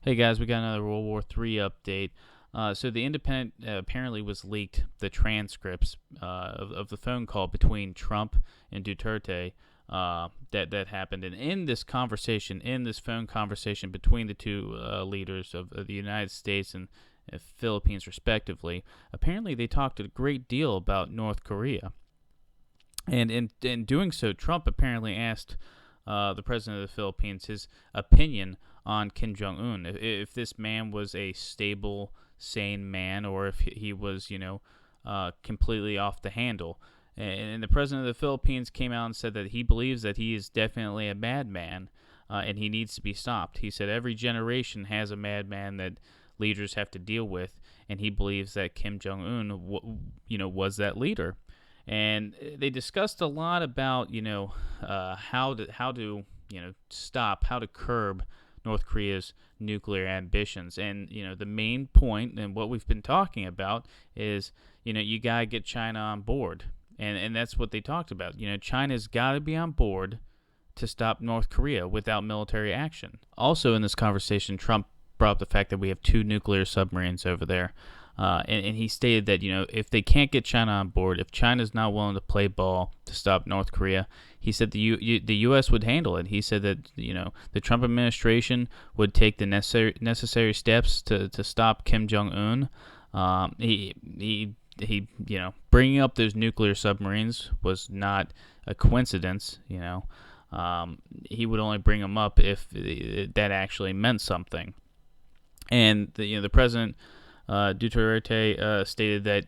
Hey guys, we got another World War III update. So the Independent apparently was leaked the transcripts of the phone call between Trump and Duterte that happened. And in this conversation, in this phone conversation between the two leaders of the United States and Philippines, respectively, apparently they talked a great deal about North Korea. And in doing so, Trump apparently asked the president of the Philippines his opinion on Kim Jong Un, if this man was a stable, sane man, or if he was, completely off the handle. And the president of the Philippines came out and said that he believes that he is definitely a madman, and he needs to be stopped. He said every generation has a madman that leaders have to deal with, and he believes that Kim Jong Un, was that leader. And they discussed a lot about how to stop, how to curb North Korea's nuclear ambitions. And the main point and what we've been talking about is you gotta get China on board, and that's what they talked about. China's got to be on board to stop North Korea without military action. Also in this conversation, Trump brought up the fact that we have two nuclear submarines over there. And he stated that, if they can't get China on board, if China's not willing to play ball to stop North Korea, he said the U.S. would handle it. He said that, the Trump administration would take the necessary steps to stop Kim Jong-un. He bringing up those nuclear submarines was not a coincidence, He would only bring them up if that actually meant something. And, the president... Duterte stated that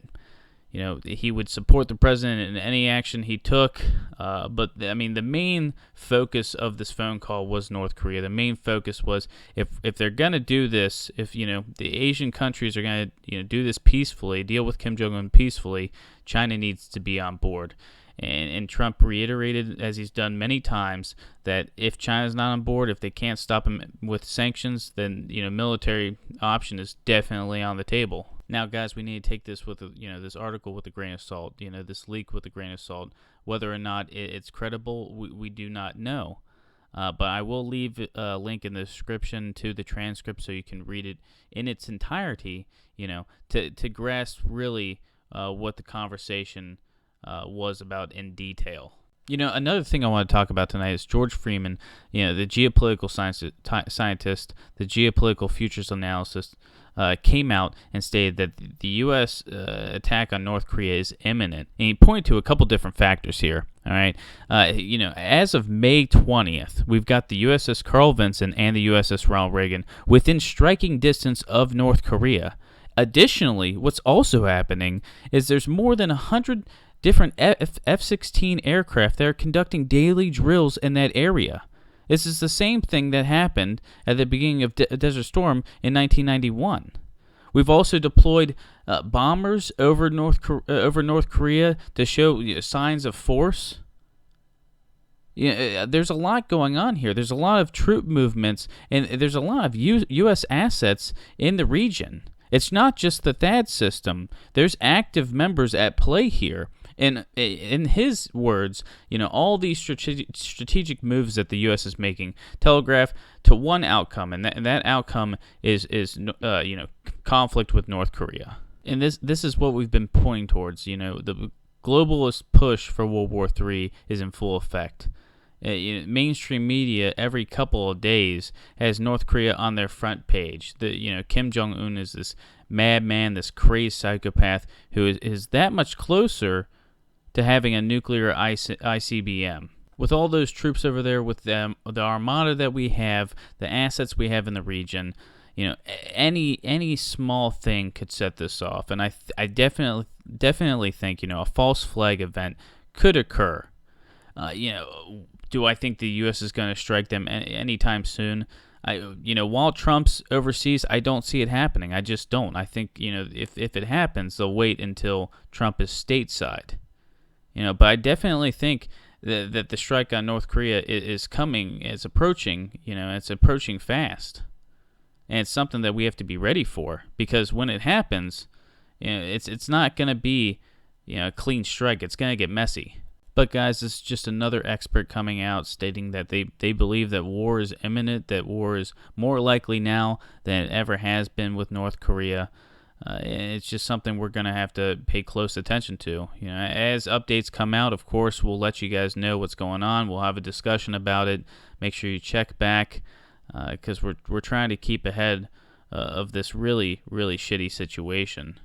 he would support the president in any action he took, but the main focus of this phone call was North Korea. The main focus was if they're gonna do this, if the Asian countries are gonna do this peacefully, deal with Kim Jong Un peacefully, China needs to be on board. And Trump reiterated, as he's done many times, that if China's not on board, if they can't stop him with sanctions, then military option is definitely on the table. Now, guys, we need to take this with this article with a grain of salt. This leak with a grain of salt. Whether or not it's credible, we do not know. But I will leave a link in the description to the transcript so you can read it in its entirety. To grasp really what the conversation was about in detail. Another thing I want to talk about tonight is George Freeman, the geopolitical scientist, the geopolitical futures analysis, came out and stated that the U.S. Attack on North Korea is imminent. And he pointed to a couple different factors here. All right, as of May 20th, we've got the USS Carl Vinson and the USS Ronald Reagan within striking distance of North Korea. Additionally, what's also happening is there's more than 100 different F-16 aircraft that are conducting daily drills in that area. This is the same thing that happened at the beginning of Desert Storm in 1991. We've also deployed bombers over North Korea to show signs of force. There's a lot going on here. There's a lot of troop movements, and there's a lot of U.S. assets in the region. It's not just the THAAD system. There's active members at play here. And in his words, all these strategic moves that the U.S. is making telegraph to one outcome, and that outcome is conflict with North Korea. And this is what we've been pointing towards. The globalist push for World War III is in full effect. Mainstream media every couple of days has North Korea on their front page. Kim Jong Un is this madman, this crazed psychopath who is that much closer to having a nuclear ICBM. With all those troops over there, with the armada that we have, the assets we have in the region, any small thing could set this off. And I definitely think a false flag event could occur. Do I think the U.S. is going to strike them anytime soon? While Trump's overseas, I don't see it happening. I just don't. I think if it happens, they'll wait until Trump is stateside. But I definitely think that the strike on North Korea is coming. It's approaching. It's approaching fast, and it's something that we have to be ready for, because when it happens, it's not going to be a clean strike. It's going to get messy. But guys, this is just another expert coming out stating that they believe that war is imminent, that war is more likely now than it ever has been with North Korea. And it's just something we're going to have to pay close attention to. As updates come out, of course, we'll let you guys know what's going on. We'll have a discussion about it. Make sure you check back because we're trying to keep ahead of this really, really shitty situation.